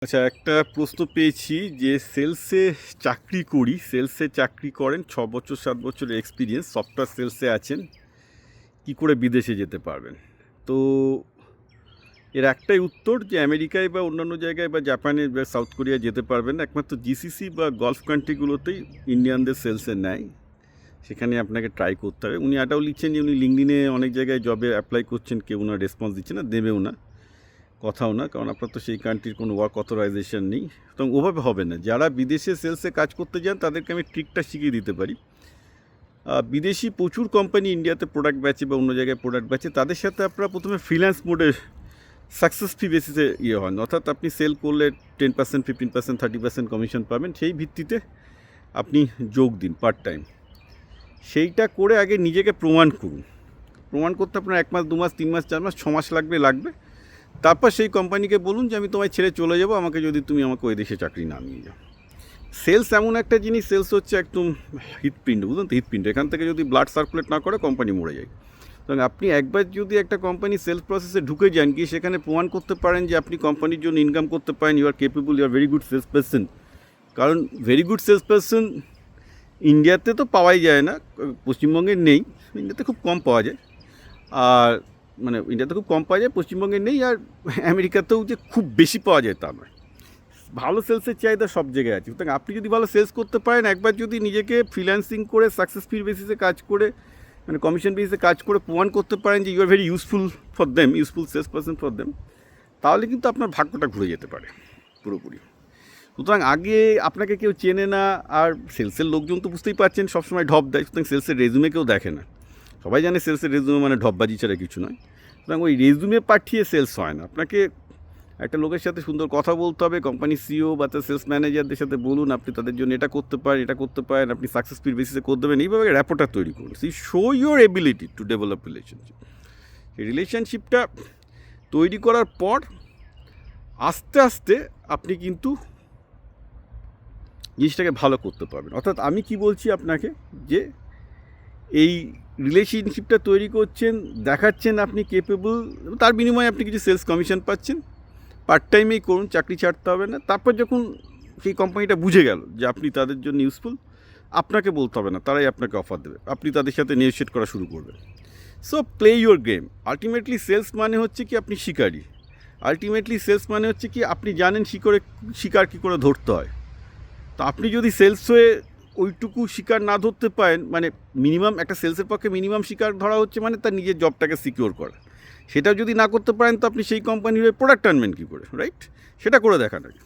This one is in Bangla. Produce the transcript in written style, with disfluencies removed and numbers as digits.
আচ্ছা, একটা প্রশ্ন পেয়েছি যে সেলসে চাকরি করেন, 6 বছর 7 বছরের এক্সপিরিয়েন্স, সফটওয়্যার সেলসে আছেন, কি করে বিদেশে যেতে পারবেন? তো এর একটাই উত্তর যে আমেরিকায় বা অন্যান্য জায়গায় বা জাপানে বা সাউথ কোরিয়ায় যেতে পারবেন না। একমাত্র জিসিসি বা গলফ কান্ট্রিগুলোতেই ইন্ডিয়ানদের সেলসে নেয়, সেখানে আপনাকে ট্রাই করতে হবে। উনি এটাও লিখছেন যে উনি লিঙ্কডিনে অনেক জায়গায় জবে অ্যাপ্লাই করছেন, কেউ ওনার রেসপন্স দিচ্ছে না, দেবেও না, কথাও না, কারণ আপনার তো সেই কান্ট্রির কোনো ওয়ার্ক অথরাইজেশন নেই। সুতরাং ওভাবে হবে না। যারা বিদেশে সেলসে কাজ করতে যান তাদেরকে আমি ট্রিকটা শিখিয়ে দিতে পারি। বিদেশি প্রচুর কোম্পানি ইন্ডিয়াতে প্রোডাক্ট বেচে বা অন্য জায়গায় প্রোডাক্ট বেচে, তাদের সাথে আপনারা প্রথমে ফ্রিল্যান্স মোডে সাকসেস ফি বেসিসে হন, অর্থাৎ আপনি সেল করলে 10%, 15%, 30% কমিশন পাবেন, সেই ভিত্তিতে আপনি যোগ দিন পার্ট টাইম। সেইটা করে আগে নিজেকে প্রমাণ করুন। প্রমাণ করতে আপনার 1 মাস 2 মাস 3 মাস 4 মাস 6 মাস লাগবে। তারপর সেই কোম্পানিকে বলুন যে আমি তোমায় ছেড়ে চলে যাবো, আমাকে যদি তুমি আমাকে ওই দেশে চাকরি না নিয়ে যাও। সেলস এমন একটা জিনিস, সেলস হচ্ছে একদম হৃৎপিণ্ড, বুঝলেন তো? হৃৎপিণ্ড, এখান থেকে যদি ব্লাড সার্কুলেট না করে কোম্পানি মরে যায়। সুতরাং আপনি একবার যদি একটা কোম্পানি সেলস প্রসেসে ঢুকে যান, গিয়ে সেখানে প্রমাণ করতে পারেন যে আপনি কোম্পানির জন্য ইনকাম করতে পারেন, you are capable, you are very good sales person. কারণ ভেরি গুড সেলস পারসন ইন্ডিয়াতে তো পাওয়াই যায় না, পশ্চিমবঙ্গে নেই, ইন্ডিয়াতে খুব কম পাওয়া যায়। আর মানে ইন্ডিয়াতে খুব কম পাওয়া যায়, পশ্চিমবঙ্গে নেই। আর আমেরিকাতেও যে খুব বেশি পাওয়া যায় তা নয়। ভালো সেলসের চাহিদা সব জায়গায় আছে। সুতরাং আপনি যদি ভালো সেলস করতে পারেন, একবার যদি নিজেকে ফ্রিল্যান্সিং করে সাকসেস ফি বেসিসে কাজ করে, মানে কমিশন বেসিসে কাজ করে প্রমাণ করতে পারেন যে you are very useful for them, useful sales person for them, তাহলে কিন্তু আপনার ভাগ্যটা ঘুরে যেতে পারে পুরোপুরি। সুতরাং আগে আপনাকে কেউ চেনে না, আর সেলসের লোকজন তো বুঝতেই পারছেন সবসময় ঢপ দেয়। সুতরাং সেলসের রেজুমে কেউ দেখে না, সবাই জানে সেলসের রেজুমে মানে ঢপবাজি ছাড়া কিছু নয়। সুতরাং ওই রেজুমে পাঠিয়ে সেলস হয় না। আপনাকে একটা লোকের সাথে সুন্দর কথা বলতে হবে, কোম্পানির সিও বা তার সেলস ম্যানেজারদের সাথে বলুন আপনি তাদের জন্য এটা করতে পারেন, আপনি সাকসেসফুল বেসিসে করে দেবেন, এইভাবে র্যাপোর্টটা তৈরি করুন। See show your ability to develop relationship. সেই রিলেশনশিপটা তৈরি করার পর আস্তে আস্তে আপনি কিন্তু জিনিসটাকে ভালো করতে পারবেন। অর্থাৎ আমি কি বলছি আপনাকে, যে এই রিলেশনশিপটা তৈরি করছেন, দেখাচ্ছেন আপনি কেপেবল, তার বিনিময়ে আপনি কিছু সেলস কমিশন পাচ্ছেন। পার্ট টাইমেই করুন, চাকরি ছাড়তে হবে না। তারপর যখন সেই কোম্পানিটা বুঝে গেল যে আপনি তাদের জন্য ইউজফুল, আপনাকে বলতে হবে না, তারাই আপনাকে অফার দেবে, আপনি তাদের সাথে নেগোশিয়েট করা শুরু করবেন। So play your game. Ultimately sales মানে হচ্ছে কি আপনি শিকারি, আলটিমেটলি সেলস মানে হচ্ছে কি আপনি জানেন শিকার কী করে ধরতে হয়। তো আপনি যদি সেলস হয়ে ওইটুকু শিকার না ধরতে পারেন, মানে মিনিমাম একটা সেলসের পক্ষে মিনিমাম শিকার ধরা হচ্ছে মানে তার নিজের জবটাকে সিকিওর করা, সেটা যদি না করতে পারেন তো আপনি সেই কোম্পানির হয়ে প্রোডাক্ট আনবেন কী করে, রাইট? সেটা করে দেখান আগে।